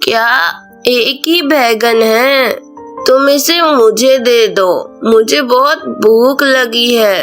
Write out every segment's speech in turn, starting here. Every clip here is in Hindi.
क्या एक ही बैगन है? तुम इसे मुझे दे दो, मुझे बहुत भूख लगी है।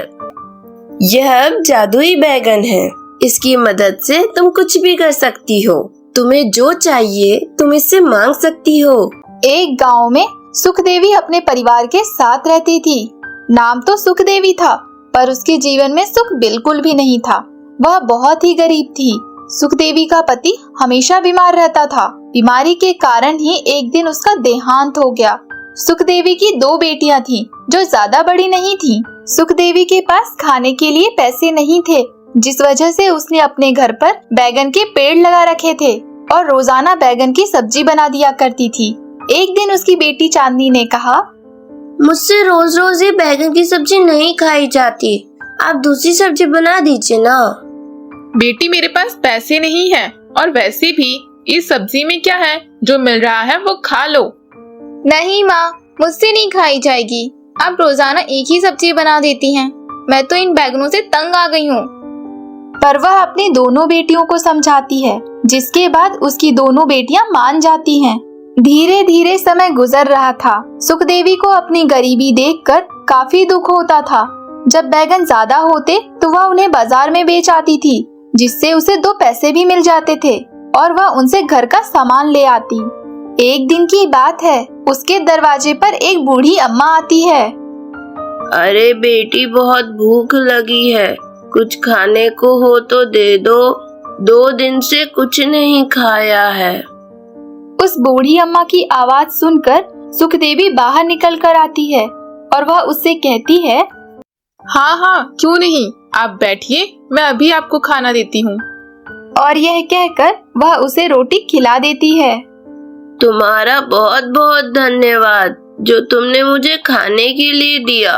यह जादुई बैगन है, इसकी मदद से तुम कुछ भी कर सकती हो। तुम्हें जो चाहिए तुम इससे मांग सकती हो। एक गांव में सुखदेवी अपने परिवार के साथ रहती थी। नाम तो सुखदेवी था, पर उसके जीवन में सुख बिल्कुल भी नहीं था। वह बहुत ही गरीब थी। सुखदेवी का पति हमेशा बीमार रहता था। बीमारी के कारण ही एक दिन उसका देहांत हो गया। सुखदेवी की 2 बेटियां थीं, जो ज्यादा बड़ी नहीं थीं। सुखदेवी के पास खाने के लिए पैसे नहीं थे, जिस वजह से उसने अपने घर पर बैगन के पेड़ लगा रखे थे और रोजाना बैगन की सब्जी बना दिया करती थी। एक दिन उसकी बेटी चांदनी ने कहा, मुझसे रोज रोज ये बैगन की सब्जी नहीं खाई जाती, आप दूसरी सब्जी बना दीजिए ना। बेटी, मेरे पास पैसे नहीं है, और वैसे भी इस सब्जी में क्या है, जो मिल रहा है वो खा लो। नहीं माँ, मुझसे नहीं खाई जाएगी। आप रोजाना एक ही सब्जी बना देती हैं। मैं तो इन बैगनों से तंग आ गई हूँ। पर वह अपनी दोनों बेटियों को समझाती है, जिसके बाद उसकी दोनों बेटियां मान जाती हैं। धीरे धीरे समय गुजर रहा था। सुखदेवी को अपनी गरीबी देखकर काफी दुख होता था। जब बैगन ज्यादा होते तो वह उन्हें बाजार में बेच आती थी, जिससे उसे 2 पैसे भी मिल जाते थे और वह उनसे घर का सामान ले आती। एक दिन की बात है, उसके दरवाजे पर एक बूढ़ी अम्मा आती है। अरे बेटी, बहुत भूख लगी है, कुछ खाने को हो तो दे दो, 2 दिन से कुछ नहीं खाया है। उस बूढ़ी अम्मा की आवाज सुनकर सुखदेवी बाहर निकल कर आती है और वह उससे कहती है, हाँ हाँ, क्यों नहीं, आप बैठिए, मैं अभी आपको खाना देती हूँ। और यह कहकर वह उसे रोटी खिला देती है। तुम्हारा बहुत बहुत धन्यवाद, जो तुमने मुझे खाने के लिए दिया।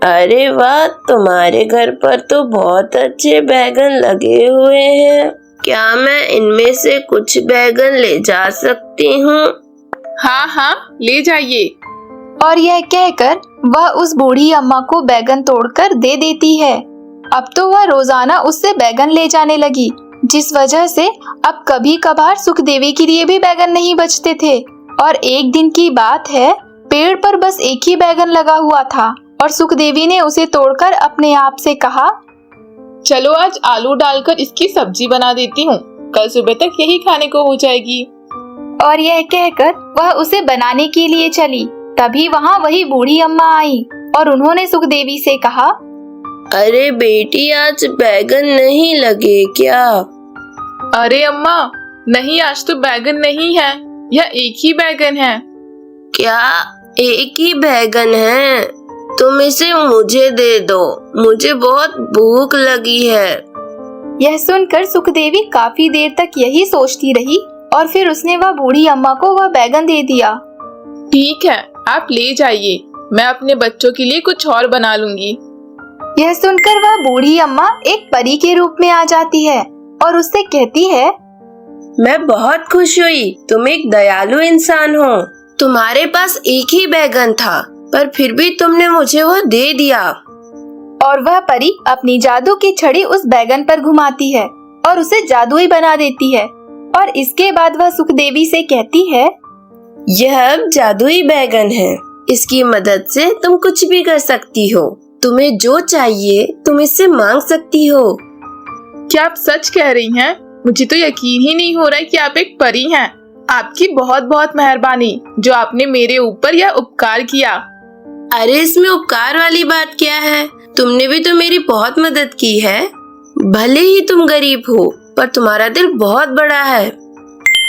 अरे वाह, तुम्हारे घर पर तो बहुत अच्छे बैगन लगे हुए हैं। क्या मैं इनमें से कुछ बैगन ले जा सकती हूँ? हाँ हाँ, ले जाइए। और यह कहकर वह उस बूढ़ी अम्मा को बैगन तोड़कर दे देती है। अब तो वह रोजाना उससे बैगन ले जाने लगी, जिस वजह से अब कभी कभार सुखदेवी के लिए भी बैगन नहीं बचते थे। और एक दिन की बात है, पेड़ पर बस एक ही बैगन लगा हुआ था और सुखदेवी ने उसे तोड़कर अपने आप से कहा, चलो आज आलू डालकर इसकी सब्जी बना देती हूँ, कल सुबह तक यही खाने को हो जाएगी। और यह कहकर वह उसे बनाने के लिए चली। तभी वहाँ वही बूढ़ी अम्मा आई और उन्होंने सुखदेवी से कहा, अरे बेटी, आज बैगन नहीं लगे क्या? अरे अम्मा, नहीं, आज तो बैगन नहीं है, यह एक ही बैगन है। क्या एक ही बैगन है? तुम इसे मुझे दे दो, मुझे बहुत भूख लगी है। यह सुनकर सुखदेवी काफी देर तक यही सोचती रही और फिर उसने वह बूढ़ी अम्मा को वह बैगन दे दिया। ठीक है, आप ले जाइए, मैं अपने बच्चों के लिए कुछ और बना लूंगी। यह सुनकर वह बूढ़ी अम्मा एक परी के रूप में आ जाती है और उससे कहती है, मैं बहुत खुश हुई, तुम एक दयालु इंसान हो। तुम्हारे पास एक ही बैगन था, पर फिर भी तुमने मुझे वह दे दिया। और वह परी अपनी जादू की छड़ी उस बैगन पर घुमाती है और उसे जादुई बना देती है। और इसके बाद वह सुखदेवी से कहती है, यह जादुई बैगन है, इसकी मदद से तुम कुछ भी कर सकती हो। तुम्हें जो चाहिए तुम इससे मांग सकती हो। क्या आप सच कह रही हैं? मुझे तो यकीन ही नहीं हो रहा है कि आप एक परी हैं। आपकी बहुत बहुत मेहरबानी, जो आपने मेरे ऊपर यह उपकार किया। अरे इसमें उपकार वाली बात क्या है? तुमने भी तो मेरी बहुत मदद की है। भले ही तुम गरीब हो, पर तुम्हारा दिल बहुत बड़ा है।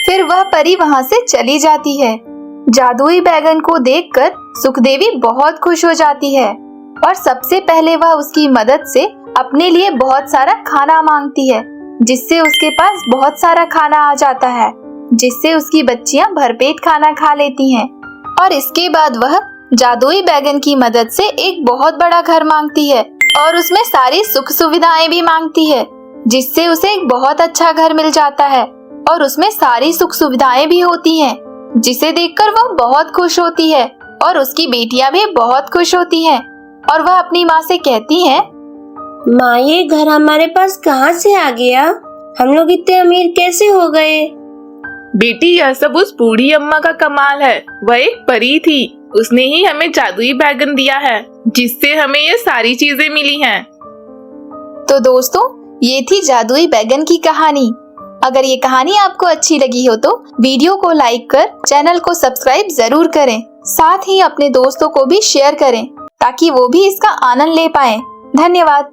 फिर वह परी वहाँ से चली जाती है। जादुई बैगन को देखकर सुखदेवी बहुत खुश हो जाती है और सबसे पहले वह उसकी मदद से अपने लिए बहुत सारा खाना मांगती है, जिससे उसके पास बहुत सारा खाना आ जाता है, जिससे उसकी बच्चियां भरपेट खाना खा लेती हैं। और इसके बाद वह जादुई बैगन की मदद से एक बहुत बड़ा घर मांगती है और उसमें सारी सुख सुविधाएं भी मांगती है, जिससे उसे एक बहुत अच्छा घर मिल जाता है और उसमें सारी सुख सुविधाएं भी होती हैं, जिसे देखकर वह बहुत खुश होती है और उसकी बेटियां भी बहुत खुश होती हैं। और वह अपनी माँ से कहती हैं, माँ, ये घर हमारे पास कहाँ से आ गया? हम लोग इतने अमीर कैसे हो गए? बेटी, यह सब उस बूढ़ी अम्मा का कमाल है। वह एक परी थी। उसने ही हमें जादुई बैगन दिया है, जिससे हमें ये सारी चीजें मिली हैं। तो दोस्तों, ये थी जादुई बैगन की कहानी। अगर ये कहानी आपको अच्छी लगी हो तो वीडियो को लाइक कर चैनल को सब्सक्राइब जरूर करें। साथ ही अपने दोस्तों को भी शेयर करें ताकि वो भी इसका आनंद ले पाएं। धन्यवाद।